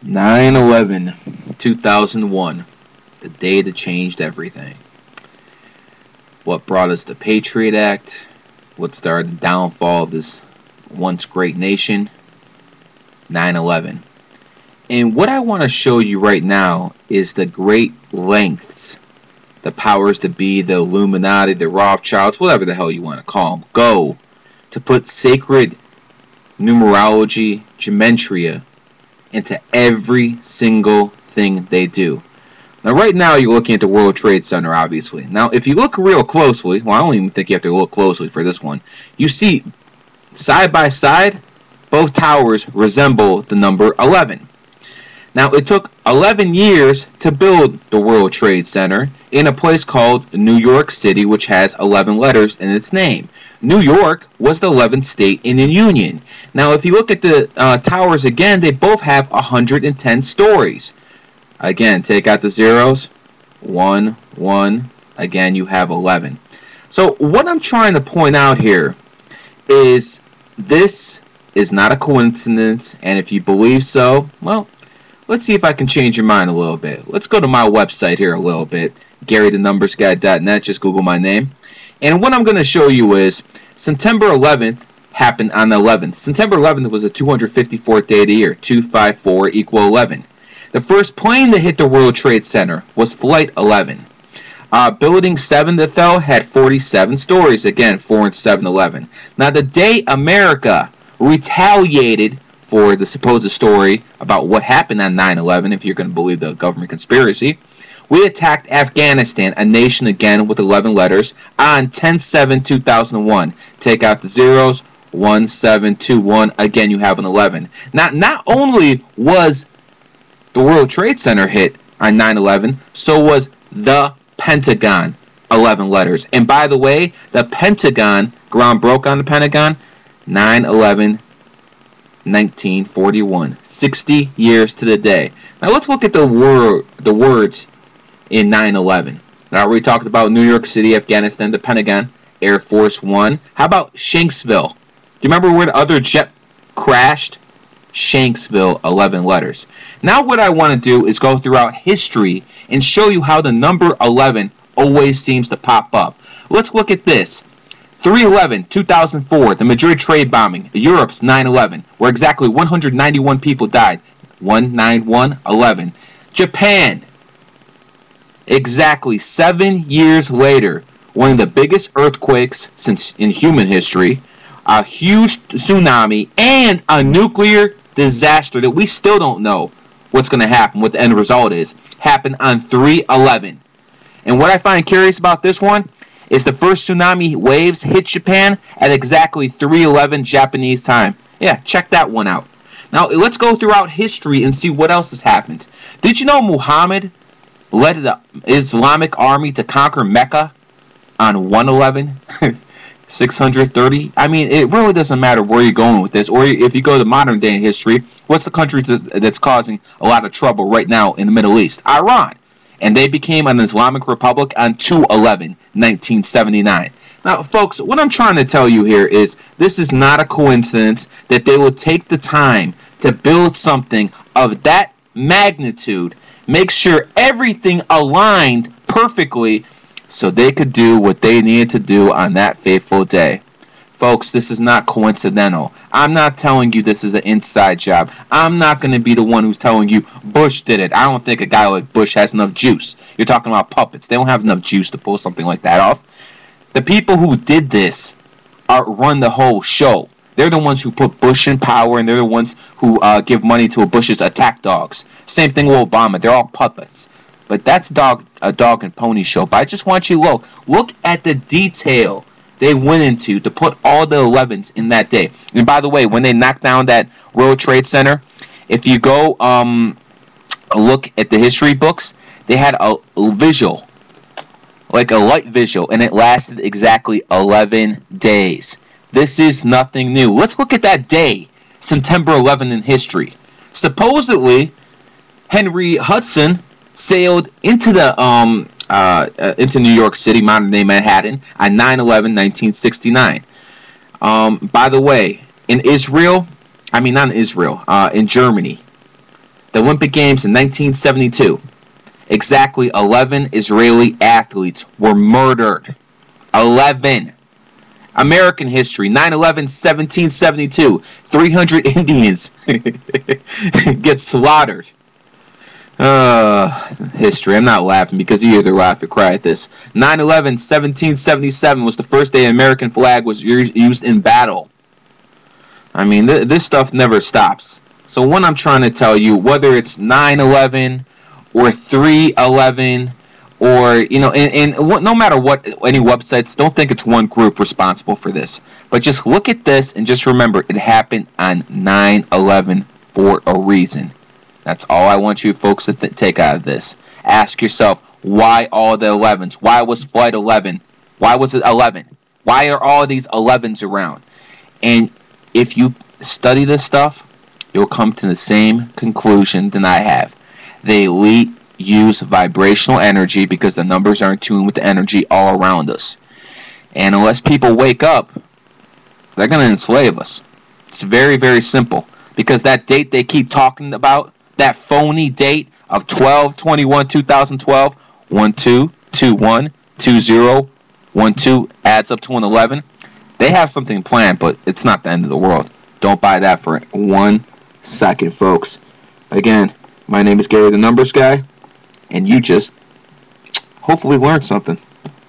9/11, 2001, the day that changed everything. What brought us the Patriot Act, what started the downfall of this once great nation, 9/11. And what I want to show you right now is the great lengths the powers that be, the Illuminati, the Rothschilds, whatever the hell you want to call them, go to put sacred numerology, gematria into every single thing they do. Now, right now, you're looking at the World Trade Center, obviously. Now, if you look real closely, well, I don't even think you have to look closely for this one, you see, side by side, both towers resemble the number 11. Now, it took 11 years to build the World Trade Center in a place called New York City, which has 11 letters in its name. New York was the 11th state in the Union. Now, if you look at the towers again, they both have 110 stories. Again, take out the zeros. 1, 1. Again, you have 11. So, what I'm trying to point out here is this is not a coincidence, and if you believe so, well, let's see if I can change your mind a little bit. Let's go to my website here a little bit, GaryTheNumbersGuy.net. Just Google my name. And what I'm going to show you is September 11th happened on the 11th. September 11th was the 254th day of the year. 254 equal 11. The first plane that hit the World Trade Center was Flight 11. Building 7 that fell had 47 stories. Again, 4 and 7, 11. Now, the day America retaliated for the supposed story about what happened on 9/11, if you're going to believe the government conspiracy, we attacked Afghanistan, a nation again with 11 letters, on 10/7/2001. Take out the zeros, 1721. Again, you have an 11. Now, not only was the World Trade Center hit on 9/11, so was the Pentagon, 11 letters. And by the way, the Pentagon, ground broke on the Pentagon, 9/11. 1941, 60 years to the day. Now let's look at the words in 9/11. I already talked about New York City, Afghanistan, the Pentagon, Air Force One. How about Shanksville? Do you remember where the other jet crashed? Shanksville, 11 letters. Now what I want to do is go throughout history and show you how the number 11 always seems to pop up. Let's look at this. 3/11, 2004, the Madrid trade bombing, Europe's 9/11, where exactly 191 people died. 191/11. Japan, exactly 7 years later, one of the biggest earthquakes since in human history, a huge tsunami, and a nuclear disaster that we still don't know what's going to happen, what the end result is, happened on 3/11. And what I find curious about this one is the first tsunami waves hit Japan at exactly 3/11 Japanese time. Yeah, check that one out. Now, let's go throughout history and see what else has happened. Did you know Muhammad led the Islamic army to conquer Mecca on 1/11? 630? I mean, it really doesn't matter where you're going with this, or if you go to modern day in history, what's the country that's causing a lot of trouble right now in the Middle East? Iran. And they became an Islamic Republic on 2/11, 1979. Now, folks, what I'm trying to tell you here is this is not a coincidence that they will take the time to build something of that magnitude, make sure everything aligned perfectly so they could do what they needed to do on that fateful day. Folks, this is not coincidental. I'm not telling you this is an inside job. I'm not going to be the one who's telling you Bush did it. I don't think a guy like Bush has enough juice. You're talking about puppets. They don't have enough juice to pull something like that off. The people who did this run the whole show. They're the ones who put Bush in power, and they're the ones who give money to Bush's attack dogs. Same thing with Obama. They're all puppets. But that's a dog and pony show. But I just want you to look at the detail they went into to put all the 11s in that day. And by the way, when they knocked down that World Trade Center, if you go look at the history books, they had a visual, like a light visual, and it lasted exactly 11 days. This is nothing new. Let's look at that day, September 11th in history. Supposedly, Henry Hudson sailed into New York City, modern-day Manhattan, on 9/11, 1969. By the way, in Germany, The Olympic Games in 1972. Exactly 11 Israeli athletes were murdered. 11. American history, 9/11, 1772. 300 Indians get slaughtered. History. I'm not laughing because you either laugh or cry at this. 9/11, 1777 was the first day an American flag was used in battle. I mean, this stuff never stops. So what I'm trying to tell you, whether it's 9/11 or 3/11, or, you know, and no matter what, any websites, don't think it's one group responsible for this. But just look at this and just remember, it happened on 9/11 for a reason. That's all I want you folks to take out of this. Ask yourself, why all the 11s? Why was Flight 11? Why was it 11? Why are all these 11s around? And if you study this stuff, you'll come to the same conclusion than I have. The elite use vibrational energy because the numbers are in tune with the energy all around us. And unless people wake up, they're going to enslave us. It's very, very simple. Because that date they keep talking about, that phony date of 12/21/2012, 12/21/2012 adds up to an 11. They have something planned, but it's not the end of the world. Don't buy that for 1 second, folks. Again, my name is Gary the Numbers Guy, and you just hopefully learned something.